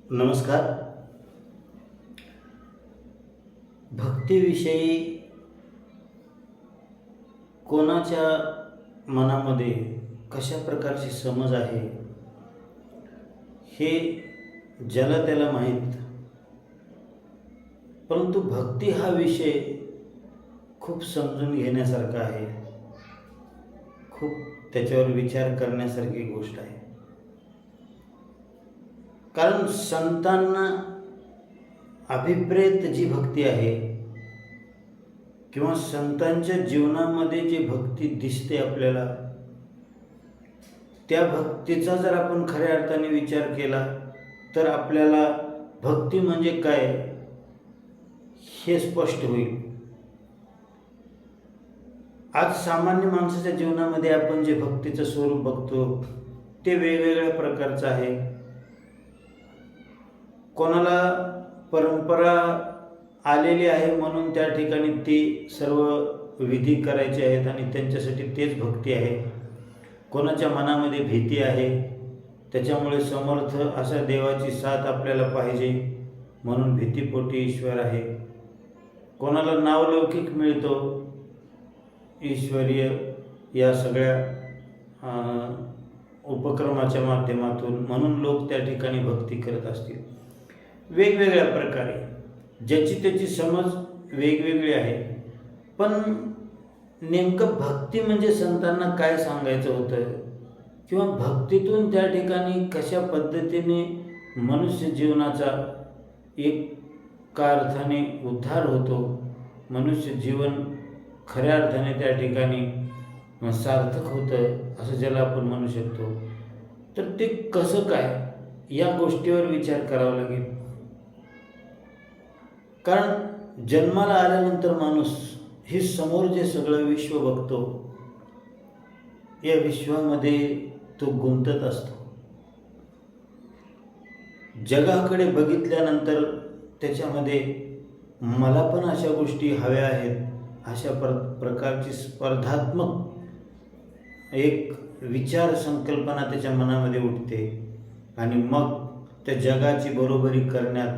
नमस्कार. भक्तीविषयी कोणाच्या मनामध्ये कशा प्रकारची समज आहे हे ज्याला त्याला माहीत. परंतु भक्ती हा विषय खूप समजून घेण्यासारखा आहे, खूप त्याच्यावर विचार करण्यासारखी गोष्ट आहे. कारण संतांना अभिप्रेत जी भक्ती आहे किंवा संतांच्या जीवनामध्ये जी भक्ती दिसते आपल्याला, त्या भक्तीचा जर आपण खऱ्या अर्थाने विचार केला तर आपल्याला भक्ती म्हणजे काय हे स्पष्ट होईल. आज सामान्य माणसाच्या जीवनामध्ये आपण जे भक्तीचं स्वरूप बघतो ते वेगवेगळ्या प्रकारचं आहे. कोणाला परंपरा आलेली आहे म्हणून त्या ठिकाणी ती सर्व विधी करायचे आहेत आणि त्यांच्यासाठी तेच भक्ती आहे. कोणाच्या मनामध्ये भीती आहे, त्याच्यामुळे समर्थ अशा देवाची साथ आपल्याला पाहिजे म्हणून भीतीपोटी ईश्वर आहे. कोणाला नावलौकिक मिळतो ईश्वरीय या सगळ्या उपक्रमाच्या माध्यमातून म्हणून लोक त्या ठिकाणी भक्ती करत असतील. वेगवेगळ्या प्रकारे ज्याची त्याची समज वेगवेगळी आहे. पण नेमकं भक्ती म्हणजे संतांना काय सांगायचं होतं किंवा भक्तीतून त्या ठिकाणी कशा पद्धतीने मनुष्य जीवनाचा एका अर्थाने उद्धार होतो, मनुष्य जीवन खऱ्या अर्थाने त्या ठिकाणी सार्थक होतं असं ज्याला आपण म्हणू शकतो, तर ते कसं काय या गोष्टीवर विचार करावा लागेल. कारण जन्माला आल्यानंतर माणूस हे समोर जे सगळं विश्व बघतो या विश्वामध्ये तो गुंतत असतो. जगाकडे बघितल्यानंतर त्याच्यामध्ये मला पण अशा गोष्टी हव्या आहेत अशा प्रकारची स्पर्धात्मक एक विचार संकल्पना त्याच्या मनामध्ये उठते आणि मग त्या जगाची बरोबरी करण्यात,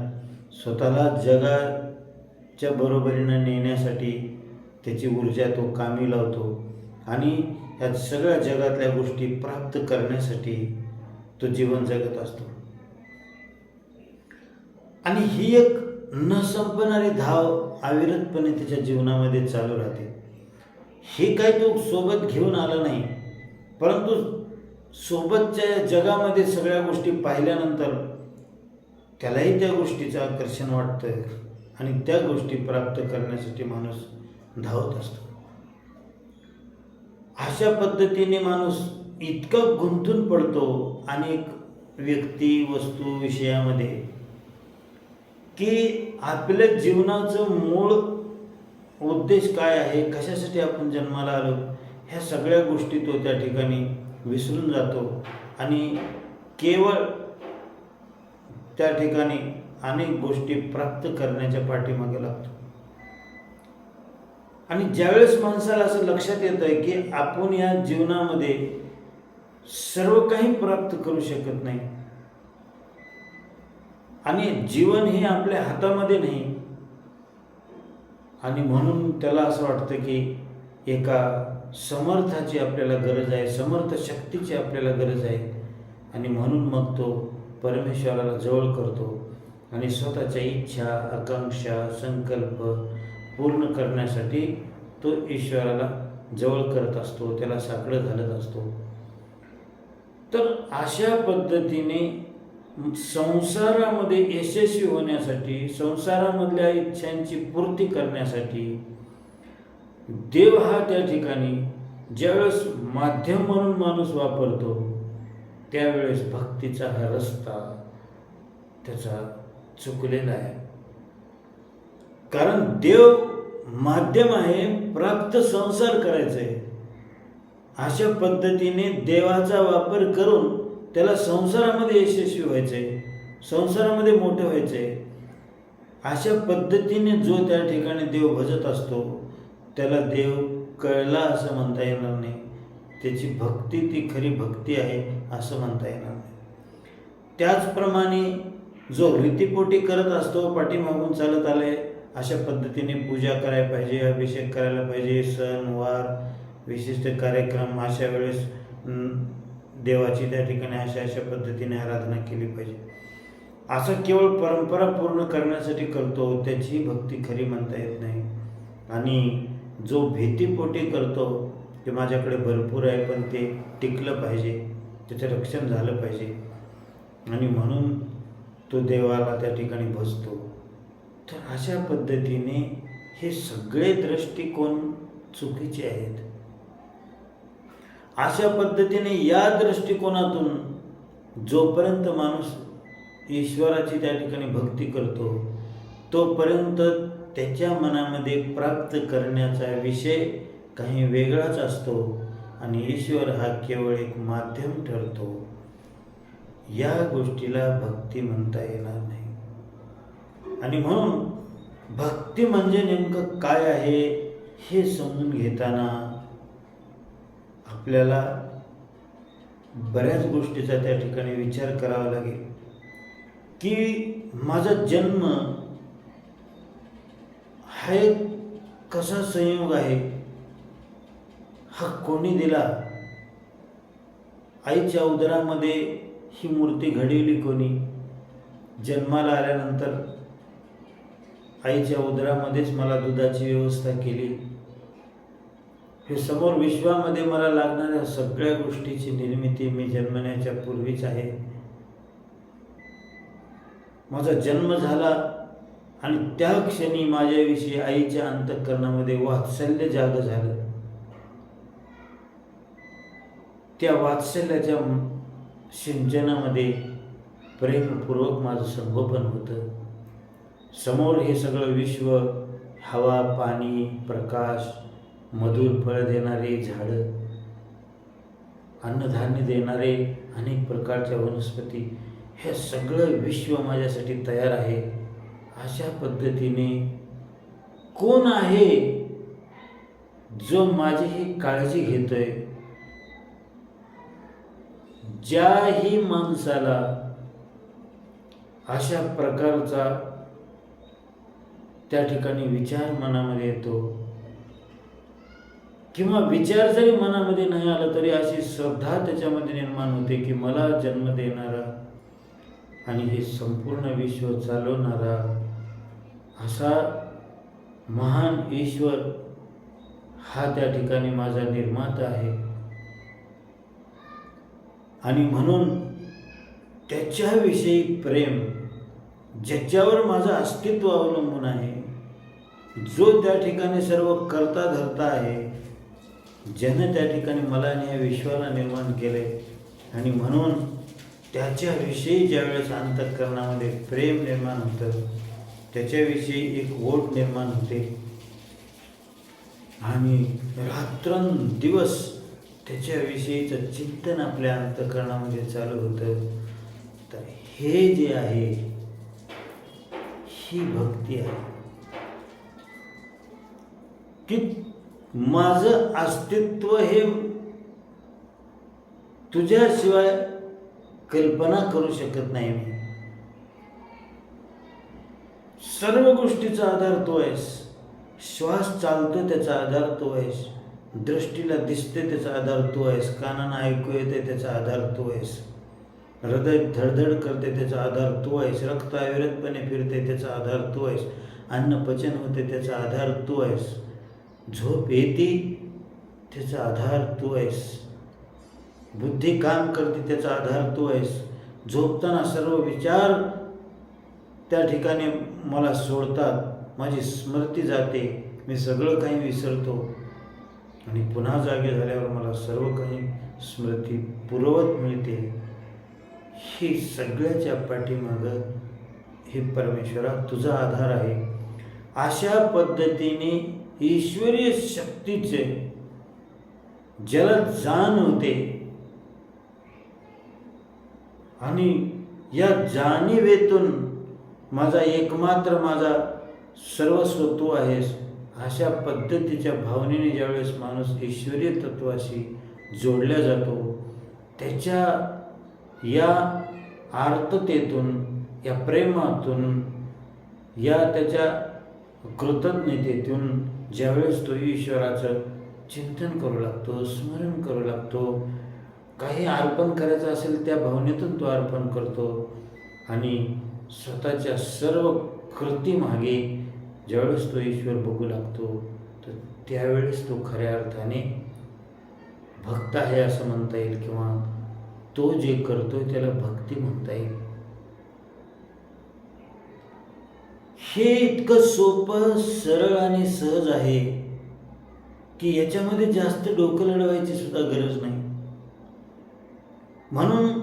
स्वतःला जगाच्या बरोबरीनं नेण्यासाठी त्याची ऊर्जा तो कामी लावतो आणि ह्या सगळ्या जगातल्या गोष्टी प्राप्त करण्यासाठी तो जीवन जगत असतो. आणि ही एक न संपणारी धाव अविरतपणे त्याच्या जीवनामध्ये चालू राहते. हे काय तो सोबत घेऊन आला नाही, परंतु सोबतच्या जगामध्ये सगळ्या गोष्टी पाहिल्यानंतर त्यालाही त्या गोष्टीचं आकर्षण वाटतं आणि त्या गोष्टी प्राप्त करण्यासाठी माणूस धावत असतो. अशा पद्धतीने माणूस इतका गुंतून पडतो अनेक व्यक्ती वस्तू विषयामध्ये की आपल्या जीवनाचं मूळ उद्देश काय आहे, कशासाठी आपण जन्माला आलो, ह्या सगळ्या गोष्टी तो त्या ठिकाणी विसरून जातो आणि केवळ त्या ठिकाणी अनेक गोष्टी प्राप्त करण्याच्या पाठीमागे लागतो. आणि ज्यावेळेस माणसाला असं लक्षात येतं आहे की आपण या जीवनामध्ये सर्व काही प्राप्त करू शकत नाही आणि जीवन हे आपल्या हातामध्ये नाही, आणि म्हणून त्याला असं वाटतं की एका समर्थाची आपल्याला गरज आहे, समर्थ शक्तीची आपल्याला गरज आहे, आणि म्हणून मग तो परमेश्वराला जवळ करतो आणि स्वतःच्या इच्छा, आकांक्षा, संकल्प पूर्ण करण्यासाठी तो ईश्वराला जवळ करत असतो, त्याला साकडं घालत असतो. तर अशा पद्धतीने संसारामध्ये यशस्वी होण्यासाठी, संसारामधल्या इच्छांची पूर्ती करण्यासाठी देव हा त्या ठिकाणी ज्यावेळेस माध्यम म्हणून माणूस वापरतो त्यावेळेस भक्तीचा हा रस्ता त्याचा चुकलेला आहे. कारण देव माध्यम आहे, प्राप्त संसार करायचा आहे. अशा पद्धतीने देवाचा वापर करून त्याला संसारामध्ये यशस्वी व्हायचं आहे, संसारामध्ये मोठं व्हायचं आहे. अशा पद्धतीने जो त्या ठिकाणी देव भजत असतो त्याला देव कळला असं म्हणता येणार नाही, त्याची भक्ती ती खरी भक्ती आहे असं म्हणता येणार नाही. त्याचप्रमाणे जो रीतीपोटी करत असतो, पाठीमागून चालत आले अशा पद्धतीने पूजा करायला पाहिजे, अभिषेक करायला पाहिजे, सण वार विशिष्ट कार्यक्रम अशा वेळेस देवाची त्या ठिकाणी अशा पद्धतीने आराधना केली पाहिजे. असं केवळ परंपरा पूर्ण करण्यासाठी करतो, त्याची भक्ती खरी म्हणता येत नाही. आणि जो भीतीपोटी करतो ते माझ्याकडे भरपूर आहे पण ते टिकलं पाहिजे, त्याचं रक्षण झालं पाहिजे आणि म्हणून तो देवाला त्या ठिकाणी भजतो. तर अशा पद्धतीने हे सगळे दृष्टिकोन चुकीचे आहेत. अशा पद्धतीने या दृष्टिकोनातून जोपर्यंत माणूस ईश्वराची त्या ठिकाणी भक्ती करतो तोपर्यंत त्याच्या मनामध्ये प्राप्त करण्याचा विषय काही वेगळाच असतो आणि ईश्वर हा केवळ एक माध्यम ठरतो. या गोष्टीला भक्ती म्हणता येणार नाही. आणि म्हणून भक्ती म्हणजे नेमकं काय आहे हे समजून घेताना आपल्याला बऱ्याच गोष्टीचा त्या ठिकाणी विचार करावा लागेल की माझा जन्म हा एक कसा संयोग आहे, हा कोणी दिला? आईच्या उदरामध्ये ही मूर्ती घडवली कोणी? जन्माला आल्यानंतर आईच्या उदरामध्येच मला दुधाची व्यवस्था केली. हे समोर विश्वामध्ये मला लागणाऱ्या सगळ्या गोष्टीची निर्मिती मी जन्मण्याच्या पूर्वीच आहे. माझा जन्म झाला आणि त्या क्षणी माझ्याविषयी आईच्या अंतःकरणामध्ये वात्सल्य जाग झालं. त्या वात्सल्याच्या सिंचनामध्ये प्रेमपूर्वक माझं संगोपन होतं. समोर हे सगळं विश्व, हवा, पाणी, प्रकाश, मधुर फळ देणारे झाडं, अन्नधान्य देणारे अनेक प्रकारच्या वनस्पती, हे सगळं विश्व माझ्यासाठी तयार आहे. अशा पद्धतीने कोण आहे जो माझी ही काळजी घेतोय? ज्याही माणसाला अशा प्रकारचा त्या ठिकाणी विचार मनामध्ये येतो किंवा विचार जरी मनामध्ये नाही आला तरी अशी श्रद्धा त्याच्यामध्ये निर्माण होते की मला जन्म देणारा आणि हे संपूर्ण विश्व चालवणारा असा महान ईश्वर हा त्या ठिकाणी माझा निर्माता आहे. आणि म्हणून त्याच्याविषयी प्रेम, ज्याच्यावर माझं अस्तित्व अवलंबून आहे, जो त्या ठिकाणी सर्व करता धरता आहे, ज्यानं त्या ठिकाणी मला आणि या विश्वाला निर्माण केले, आणि म्हणून त्याच्याविषयी ज्यावेळेस अंतःकरणामध्ये प्रेम निर्माण होतं, त्याच्याविषयी एक ओढ निर्माण होते आणि रात्रंदिवस त्याच्याविषयीचं चिंतन आपल्या अंतःकरणामध्ये चालू होतं. तर हे जे आहे ही भक्ती आहे की माझं अस्तित्व हे तुझ्याशिवाय कल्पना करू शकत नाही. मी सर्व गोष्टीचा आधार तू आहेस. श्वास चालतो त्याचा आधार तू आहेस. दृष्टीला दिसते त्याचा आधार तू आहेस. कानानं ऐकू येते त्याचा आधार तू आहेस. हृदय धडधड करते त्याचा आधार तू आहेस. रक्त अविरतपणे फिरते त्याचा आधार तू आहेस. अन्न पचन होते त्याचा आधार तू आहेस. झोप येते त्याचा आधार तू आहेस. बुद्धी काम करते त्याचा आधार तू आहेस. झोपताना सर्व विचार त्या ठिकाणी मला सोडतात. माझी स्मृती जाते. मी सगळं काही विसरतो आणि पुन्हा जागे झाल्यावर मला सर्व काही स्मृती पूर्ववत मिळते. ही सगळ्याच्या पाठीमागं हे परमेश्वरा तुझा आधार आहे. अशा पद्धतीने ईश्वरीय शक्तीचे ज्याला जाण होते आणि या जाणीवेतून माझा एकमात्र माझा सर्वस्व तू आहेस, अशा पद्धतीच्या भावनेने ज्यावेळेस माणूस ईश्वरीय तत्वाशी जोडला जातो, त्याच्या या आर्ततेतून या प्रेमातून, या त्याच्या कृतज्ञतेतून ज्यावेळेस तो ईश्वराचं चिंतन करू लागतो, स्मरण करू लागतो, काही अर्पण करायचं असेल त्या भावनेतून तो अर्पण करतो आणि स्वतःच्या सर्व कृतीमागे ज्यावेळेस तो ईश्वर बघू लागतो, तर त्यावेळेस तो खऱ्या अर्थाने भक्त आहे असं म्हणता येईल, किंवा तो जे करतोय त्याला भक्ती म्हणता येईल. हे इतकं सोपं, सरळ आणि सहज आहे की याच्यामध्ये जास्त डोकं लढवायची सुद्धा गरज नाही. म्हणून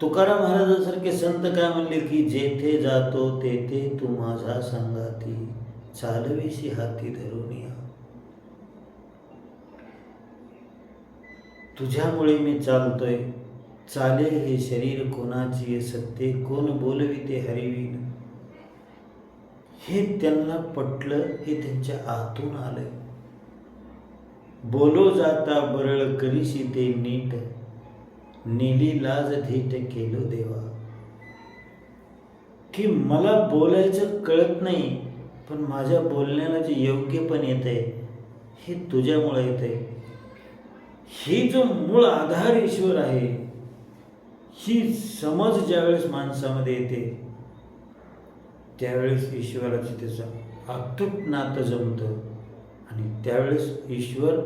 तुकाराम महाराजांसारखे संत काय म्हणले की जेथे जातो तेथे तू माझा संगाती, चालवेशी हाती धरून या. तुझ्यामुळे मी चालतोय, चाले हे शरीर कोणाची सत्ते, कोण बोलविते हरिवीन. हे त्यांना पटलं, हे त्यांच्या आतून आलंय. बोलो जाता बरळ करीशी ते नीट, नीली लाज धीट केलो देवा. की मला बोलायचं कळत नाही, पण माझ्या बोलण्याला जे योग्य पण येतंय हे तुझ्यामुळे येतंय. ही जो मूळ आधार ईश्वर आहे, ही समज ज्यावेळेस माणसामध्ये येते त्यावेळेस ईश्वराची त्याचं अतूट नातं जमतं आणि त्यावेळेस ईश्वर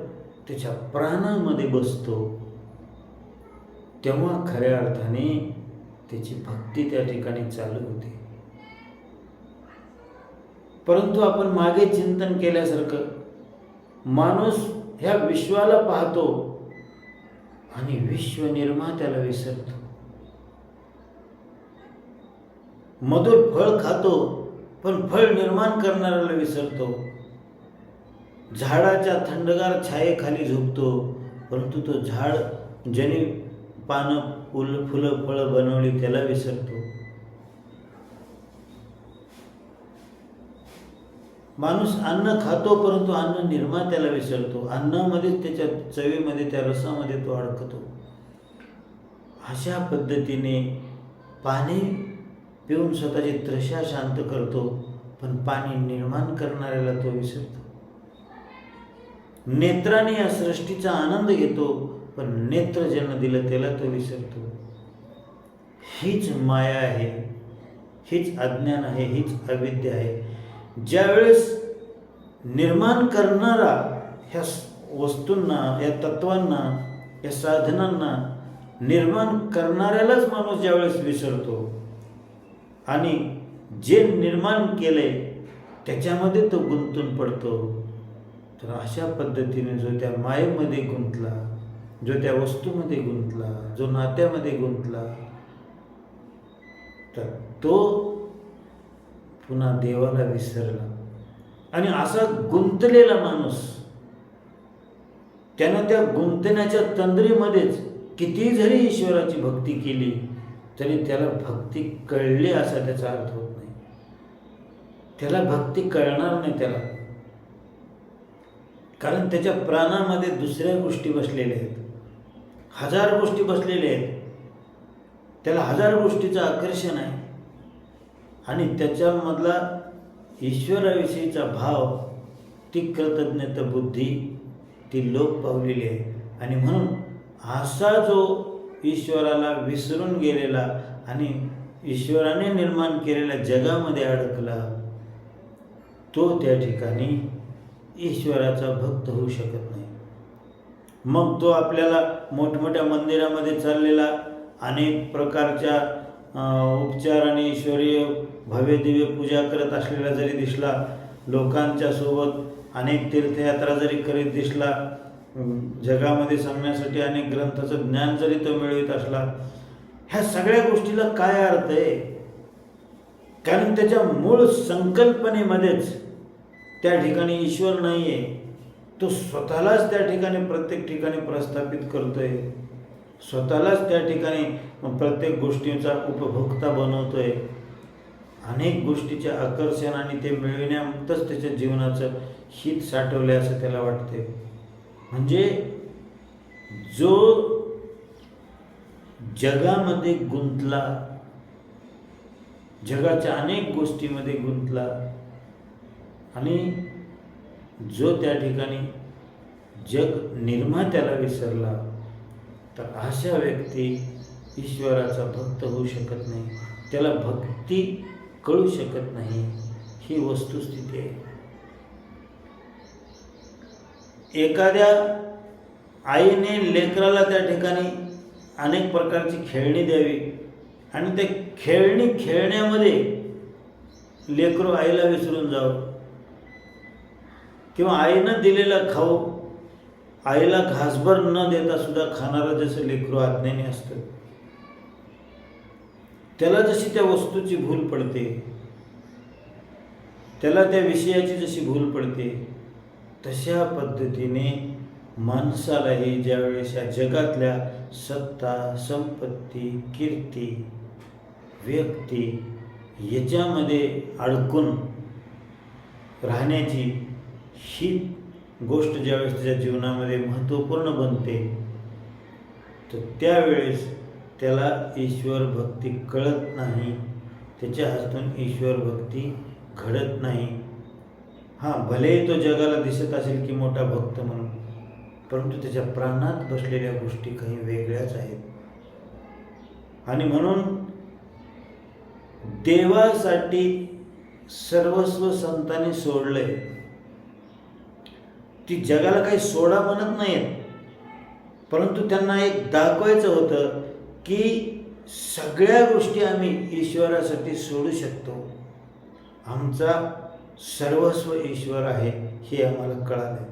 त्याच्या प्राणामध्ये बसतो. तेव्हा खऱ्या अर्थाने त्याची भक्ती त्या ठिकाणी चालू होते. परंतु आपण मागे चिंतन केल्यासारखं माणूस ह्या विश्वाला पाहतो आणि विश्व निर्मात्याला विसरतो. मधुर फळ खातो पण फळ निर्माण करणाऱ्याला विसरतो. झाडाच्या थंडगार छायेखाली झोपतो, परंतु तो झाड ज्याने पानं फुलं फळं बनवली त्याला विसरतो. माणूस अन्न खातो परंतु अन्न निर्मात्याला विसरतो. अन्नामध्येच त्याच्या चवीमध्ये, त्या रसामध्ये तो अडकतो. अशा पद्धतीने पाणी पिऊन स्वतःची तृषा शांत करतो, पण पाणी निर्माण करणाऱ्याला तो विसरतो. नेत्राने या सृष्टीचा आनंद घेतो, पण नेत्र ज्यानं दिलं त्याला तो विसरतो. हीच माया आहे, हीच अज्ञान आहे, हीच अविद्या आहे. ज्यावेळेस निर्माण करणारा ह्या वस्तूंना, या तत्वांना, या साधनांना निर्माण करणाऱ्यालाच माणूस ज्यावेळेस विसरतो आणि जे निर्माण केलंय त्याच्यामध्ये तो गुंतून पडतो, तर अशा पद्धतीने जो त्या मायेमध्ये गुंतला, जो त्या वस्तूमध्ये गुंतला, जो नात्यामध्ये गुंतला, तर तो पुन्हा देवाला विसरला. आणि असा गुंतलेला माणूस त्यानं त्या गुंतण्याच्या तंद्रीमध्येच किती जरी ईश्वराची भक्ती केली तरी त्याला भक्ती कळली असा त्याचा अर्थ होत नाही. त्याला भक्ती कळणार नाही त्याला, कारण त्याच्या प्राणामध्ये दुसऱ्या गोष्टी बसलेल्या आहेत, हजार गोष्टी बसलेल्या आहेत. त्याला हजार गोष्टीचं आकर्षण आहे आणि त्याच्यामधला ईश्वराविषयीचा भाव, ती कृतज्ञता बुद्धी ती लोप पावलेली आहे. आणि म्हणून असा जो ईश्वराला विसरून गेलेला आणि ईश्वराने निर्माण केलेल्या जगामध्ये अडकला, तो त्या ठिकाणी ईश्वराचा भक्त होऊ शकत नाही. मग तो आपल्याला मोठमोठ्या मंदिरामध्ये चाललेला, अनेक प्रकारच्या उपचार आणि ईश्वरीय भव्य दिव्य पूजा करत असलेला जरी दिसला, लोकांच्या सोबत अनेक तीर्थयात्रा जरी करीत दिसला, जगामध्ये सांगण्यासाठी अनेक ग्रंथाचं ज्ञान जरी तो मिळवित असला, ह्या सगळ्या गोष्टीला काय अर्थ आहे? कारण त्याच्या मूळ संकल्पनेमध्येच त्या ठिकाणी ईश्वर नाही आहे. तो स्वतःलाच त्या ठिकाणी प्रत्येक ठिकाणी प्रस्थापित करतोय, स्वतःलाच त्या ठिकाणी प्रत्येक गोष्टीचा उपभोक्ता बनवतोय. अनेक गोष्टीचे आकर्षण आणि ते मिळविण्यातच त्याच्या जीवनाचं हित साठवले असं त्याला वाटते. म्हणजे जो जगामध्ये गुंतला जगाच्या अनेक गोष्टीमध्ये गुंतला आणि जो त्या ठिकाणी जग निर्मात्याला विसरला, तर अशा व्यक्ती ईश्वराचा भक्त होऊ शकत नाही, त्याला भक्ती कळू शकत नाही. ही वस्तुस्थिती आहे. एखाद्या आईने लेकराला त्या ठिकाणी अनेक प्रकारची खेळणी द्यावी आणि ते खेळणी खेळण्यामध्ये लेकरू आईला विसरून जावं, किंवा आईनं दिलेला खाऊ आईला घासभर न देता सुद्धा खाणारं जसं लेकरू आज्ञेने असतं, त्याला जशी त्या वस्तूची भूल पडते, त्याला त्या विषयाची जशी भूल पडते, तशा पद्धतीने माणसालाही ज्यावेळेस या जगातल्या सत्ता, संपत्ती, कीर्ती, व्यक्ती याच्यामध्ये अडकून राहण्याची ही गोष्ट ज्यावेळेस त्याच्या जीवनामध्ये महत्त्वपूर्ण बनते, तर त्यावेळेस त्याला ईश्वर भक्ती कळत नाही, त्याच्या हातून ईश्वर भक्ती घडत नाही. भलेही तो जगाला दिसत असेल की मोठा भक्त म्हणून, परंतु त्याच्या प्राणात बसलेल्या गोष्टी काही वेगळ्याच आहेत. आणि म्हणून देवासाठी सर्वस्व संतांनी सोडलंय. ती जगाला काही सोडा म्हणत नाहीत, परंतु त्यांना एक दाखवायचं होतं की सगळ्या गोष्टी आम्ही ईश्वरासाठी सोडू शकतो, आमचा सर्वस्व ईश्वर आहे हे आम्हाला कळालं.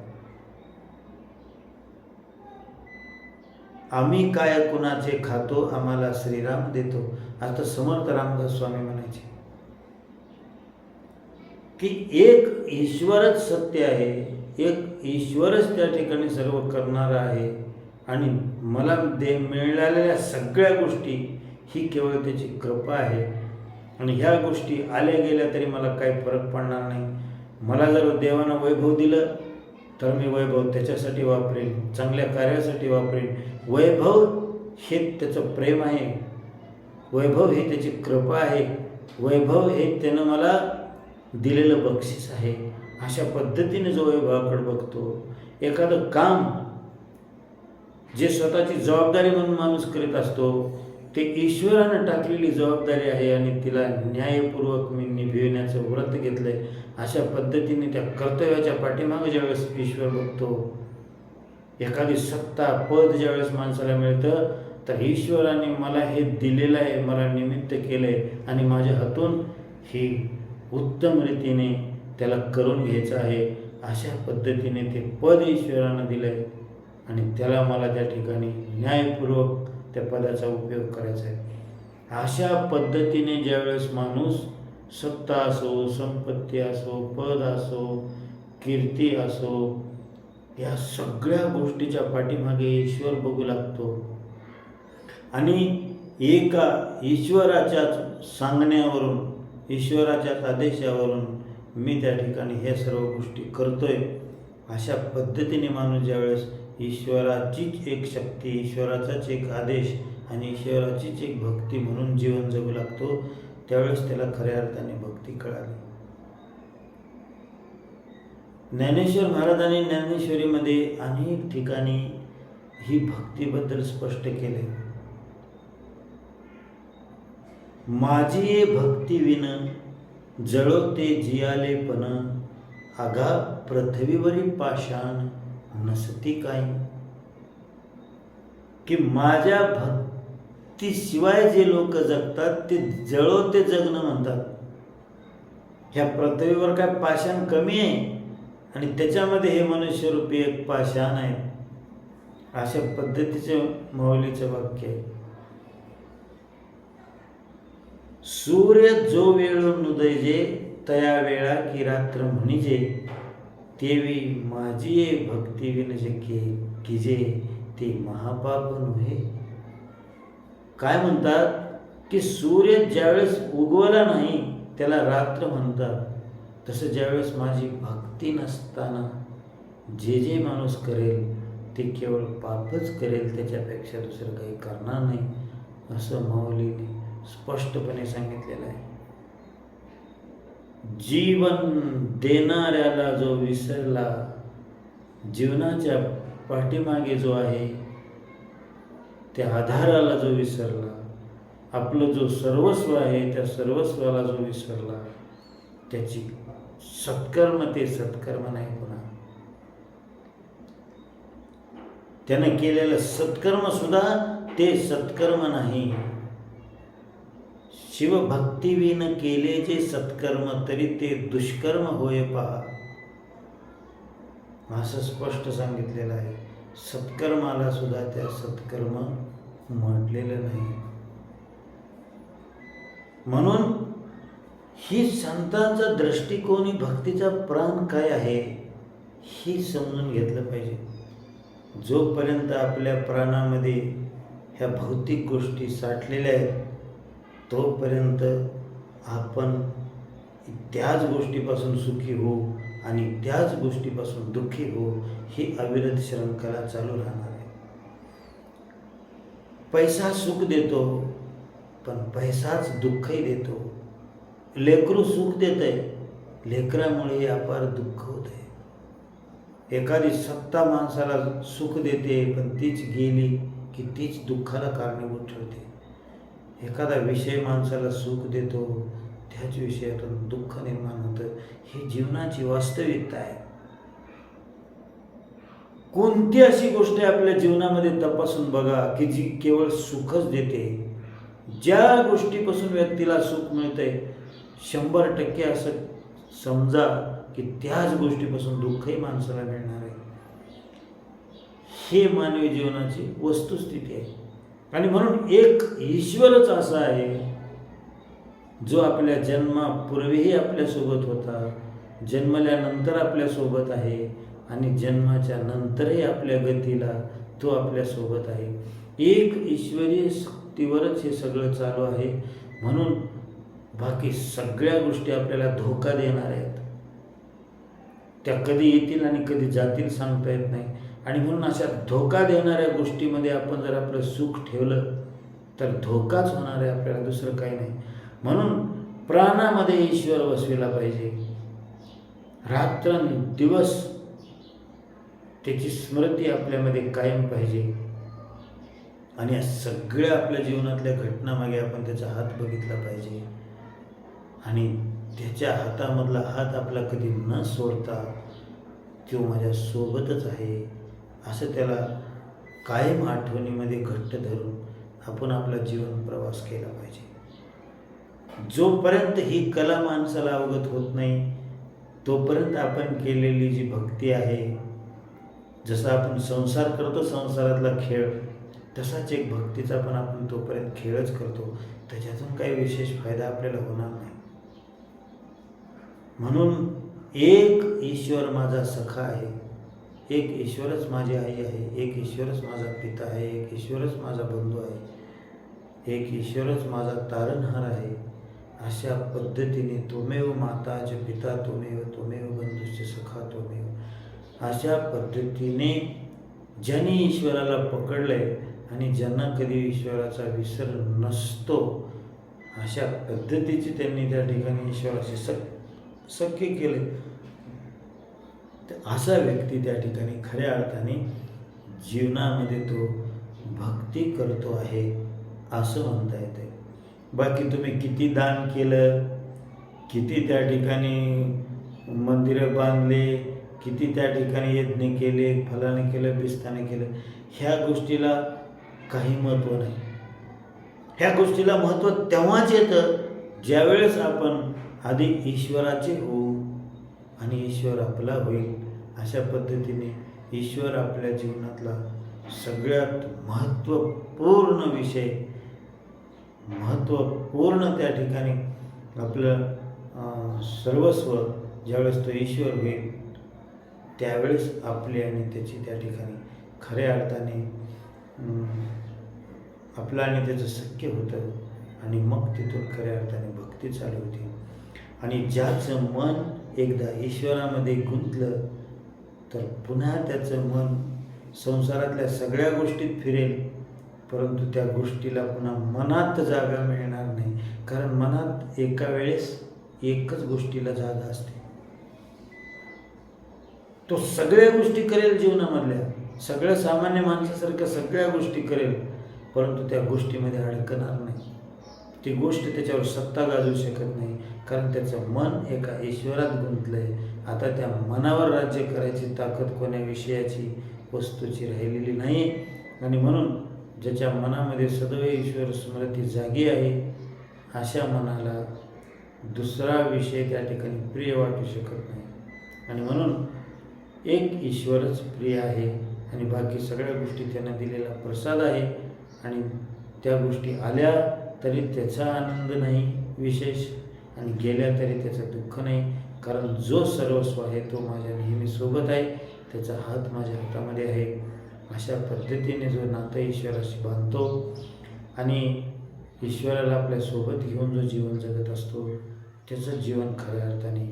आम्ही काय कुणाचे खातो, आम्हाला श्रीराम देतो. आता समर्थ रामदास स्वामी म्हणायचे की एक ईश्वरच सत्य आहे, एक ईश्वरच त्या ठिकाणी सर्व करणारा आहे, आणि मला मिळालेल्या सगळ्या गोष्टी ही केवळ त्याची कृपा आहे, आणि ह्या गोष्टी आल्या गेल्या तरी मला काही फरक पडणार नाही. मला जर देवानं वैभव दिलं तर मी वैभव त्याच्यासाठी वापरेन, चांगल्या कार्यासाठी वापरेन. वैभव हे त्याचं प्रेम आहे, वैभव हे त्याची कृपा आहे, वैभव हे त्यानं मला दिलेलं बक्षीस आहे. अशा पद्धतीने जो वैभवाकडे बघतो, एखादं काम जे स्वतःची जबाबदारी म्हणून माणूस करीत असतो, ते ईश्वरानं टाकलेली जबाबदारी आहे आणि तिला न्यायपूर्वक मी निभविण्याचं व्रत घेतलंय. अशा पद्धतीने त्या कर्तव्याच्या पाठीमागे ज्यावेळेस ईश्वर बघतो, एखादी सत्ता, पद ज्यावेळेस माणसाला मिळतं, तर ईश्वराने मला हे दिलेलं आहे, मला निमित्त केलं आहे, आणि माझ्या हातून ही उत्तम रीतीने त्याला करून घ्यायचं आहे. अशा पद्धतीने ते पद ईश्वरानं दिलं आहे आणि त्याला मला त्या ठिकाणी न्यायपूर्वक त्या पदाचा उपयोग करायचा आहे. अशा पद्धतीने ज्यावेळेस माणूस सत्ता असो, संपत्ती असो, पद असो, कीर्ती असो, या सगळ्या गोष्टीच्या पाठीमागे ईश्वर बघू लागतो, आणि एका ईश्वराच्याच सांगण्यावरून, ईश्वराच्याच आदेशावरून मी त्या ठिकाणी हे सर्व गोष्टी करतोय. अशा पद्धतीने माणूस ज्यावेळेस ईश्वराचीच एक शक्ती, ईश्वराचाच एक आदेश आणि ईश्वराचीच एक भक्ती म्हणून जीवन जगू लागतो, त्यावेळेस त्याला खऱ्या अर्थाने भक्ती कळाली. ज्ञानेश्वर महाराजांनी ज्ञानेश्वरीमध्ये अनेक ठिकाणी ही भक्तीबद्दल स्पष्ट केले. माझी भक्ती विन जळोते जियाले पण, आगा पृथ्वीवरी पाषाण नसती काय. की माझ्या भक्तीशिवाय जे लोक जगतात ते जळोते जगणं म्हणतात. ह्या पृथ्वीवर काय पाषाण कमी आहे आणि त्याच्यामध्ये हे मनुष्यरूपी एक पाषाण आहे, अशा पद्धतीचे माऊलीचं वाक्य आहे. सूर्य जो वेळून उदयजे, तया वेळा की रात्र म्हणिजे, तेवी माझी भक्ती विन जे कीजे, ते महापाप नव्हे. काय म्हणतात की सूर्य ज्यावेळेस उगवला नाही त्याला रात्र म्हणतात, तसं ज्यावेळेस माझी भक्ती नसताना जे जे माणूस करेल ते केवळ पापच करेल, त्याच्यापेक्षा दुसरं काही करणार नाही, असं माऊलीने स्पष्टपणे सांगितलेलं आहे. जीवन देणाऱ्याला जो विसरला, जीवनाच्या पाठीमागे जो आहे त्या आधाराला जो विसरला, आपलं जो सर्वस्व आहे त्या सर्वस्वाला जो विसरला, त्याची सत्कर्म ते सत्कर्म नाही पुन्हा. त्यानं केलेलं सत्कर्म सुद्धा ते सत्कर्म नाही. शिवभक्तीविन केले जे सत्कर्म तरी ते दुष्कर्म होय पहा, असं स्पष्ट सांगितलेलं आहे. सत्कर्माला सुद्धा त्या सत्कर्म म्हटलेलं नाही. म्हणून ही संतांचा दृष्टिकोनी भक्तीचा प्राण काय आहे ही समजून घेतलं पाहिजे. जोपर्यंत आपल्या प्राणामध्ये ह्या भौतिक गोष्टी साठलेल्या आहेत तोपर्यंत आपण त्याच गोष्टीपासून सुखी हो आणि त्याच गोष्टीपासून दुःखी हो ही अविरत श्रृंखला चालू राहणार आहे. पैसा सुख देतो पण पैसाच दुःखही देतो. लेकरू सुख देतंय, लेकरामुळे अपार दुःख होत आहे. एखादी सत्ता माणसाला सुख देते पण तीच गेली की तीच दुःखाला कारणीभूत ठरते. एखादा विषय माणसाला सुख देतो, त्याच विषयातून दुःख निर्माण होतं. ही जीवनाची वास्तविकता आहे. कोणती अशी गोष्ट आहे आपल्या जीवनामध्ये तपासून बघा की जी केवळ सुखच देते. ज्या गोष्टीपासून व्यक्तीला सुख मिळतंय 100% असं समजा की त्याच गोष्टीपासून दुःखही माणसाला मिळणार आहे. हे मानवी जीवनाची वस्तुस्थिती आहे. आणि म्हणून एक ईश्वरच असा आहे जो आपल्या जन्मापूर्वीही आपल्यासोबत होता, जन्मल्यानंतर आपल्यासोबत आहे आणि जन्माच्या नंतरही आपल्या गतीला तो आपल्यासोबत आहे. एक ईश्वरीय शक्तीवरच हे सगळं चालू आहे. म्हणून बाकी सगळ्या गोष्टी आपल्याला धोका देणार आहेत. त्या कधी येतील आणि कधी जातील सांगता येत नाही. आणि म्हणून अशा धोका देणाऱ्या गोष्टीमध्ये आपण जर आपलं सुख ठेवलं तर धोकाच होणार आहे, आपल्याला दुसरं काही नाही. म्हणून प्राणामध्ये ईश्वर वसविला पाहिजे. रात्रंदिवस त्याची स्मृती आपल्यामध्ये कायम पाहिजे. आणि या सगळ्या आपल्या जीवनातल्या घटनामागे आपण त्याचा हात बघितला पाहिजे आणि त्याच्या हातामधला हात आपला कधी न सोडता तो माझ्या सोबतच आहे असं त्याला कायम आठवणीमध्ये घट्ट धरून आपण आपला जीवन प्रवास केला पाहिजे. जोपर्यंत ही कला माणसाला अवगत होत नाही तोपर्यंत आपण केलेली जी भक्ती आहे, जसं आपण संसार करतो संसारातला खेळ, तसाच एक भक्तीचा पण आपण तोपर्यंत खेळच करतो, त्याच्यातून काही विशेष फायदा आपल्याला होणार नाही. म्हणून एक ईश्वर माझा सखा आहे, एक ईश्वरच माझी आई आहे, एक ईश्वरच माझा पिता आहे, एक ईश्वरच माझा बंधू आहे, एक ईश्वरच माझा तारणहार आहे. अशा पद्धतीने त्वमेव माता च पिता त्वमेव त्वमेव बंधुश्च सखा त्वमेव, अशा पद्धतीने ज्यांनी ईश्वराला पकडलंय आणि ज्यांना कधी ईश्वराचा विसर नसतो अशा पद्धतीची त्यांनी त्या ठिकाणी ईश्वराशी सख्य केले, तर असा व्यक्ती त्या ठिकाणी खऱ्या अर्थाने जीवनामध्ये तो भक्ती करतो आहे असं म्हणता येते. बाकी तुम्ही किती दान केलं, किती त्या ठिकाणी मंदिरं बांधले, किती त्या ठिकाणी यज्ञ केले, फलाने केलं बिस्ताने केलं, ह्या गोष्टीला काही महत्त्व नाही. ह्या गोष्टीला महत्त्व तेव्हाच येतं ज्यावेळेस आपण आधी ईश्वराचे होऊ आणि ईश्वर आपला होईल. अशा पद्धतीने ईश्वर आपल्या जीवनातला सगळ्यात महत्त्वपूर्ण विषय, महत्त्वपूर्ण त्या ठिकाणी आपलं सर्वस्व ज्यावेळेस तो ईश्वर होईल त्यावेळेस आपली आणि त्याची त्या ठिकाणी खऱ्या अर्थाने आपलं आणि त्याचं सख्य होतं आणि मग तिथून खऱ्या अर्थाने भक्ती चालू होती. आणि ज्याचं मन एकदा ईश्वरामध्ये गुंतलं तर पुन्हा त्याचं मन संसारातल्या सगळ्या गोष्टीत फिरेल, परंतु त्या गोष्टीला पुन्हा मनात जागा मिळणार नाही. कारण मनात एका वेळेस एकच गोष्टीला जागा असते. तो सगळ्या गोष्टी करेल जीवनामधल्या, सगळ्या सामान्य माणसासारख्या सगळ्या गोष्टी करेल, परंतु त्या गोष्टीमध्ये अडकणार नाही. ती गोष्ट त्याच्यावर सत्ता गाजवू शकत नाही, कारण त्याचं मन एका ईश्वरात गुंतलं आहे. आता त्या मनावर राज्य करायची ताकद कोण्या विषयाची, वस्तूची राहिलेली नाही. आणि म्हणून ज्याच्या मनामध्ये सदैव ईश्वर स्मृती जागी आहे, अशा मनाला दुसरा विषय त्या ठिकाणी प्रिय वाटू शकत नाही. आणि म्हणून एक ईश्वरच प्रिय आहे आणि बाकी सगळ्या गोष्टी त्यांना दिलेला प्रसाद आहे. आणि त्या गोष्टी आल्या तरी त्याचा आनंद नाही विशेष, आणि गेल्या तरी त्याचं दुःख नाही, कारण जो सर्वस्व आहे तो माझ्या नेहमी सोबत आहे, त्याचा हात माझ्या हातामध्ये आहे. अशा पद्धतीने जो नातं ईश्वराशी बांधतो आणि ईश्वराला आपल्यासोबत घेऊन जो जीवन जगत असतो, त्याचं जीवन खऱ्या अर्थाने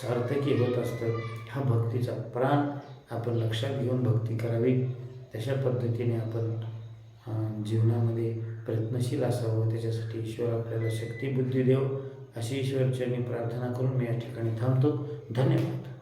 सार्थकी होत असतं. हा भक्तीचा प्राण आपण लक्षात घेऊन भक्ती करावी. तशा पद्धतीने आपण जीवनामध्ये प्रयत्नशील असावं. त्याच्यासाठी ईश्वर आपल्याला शक्ती बुद्धी देव, अशी ईश्वरचरणी प्रार्थना करून मी या ठिकाणी थांबतो. धन्यवाद.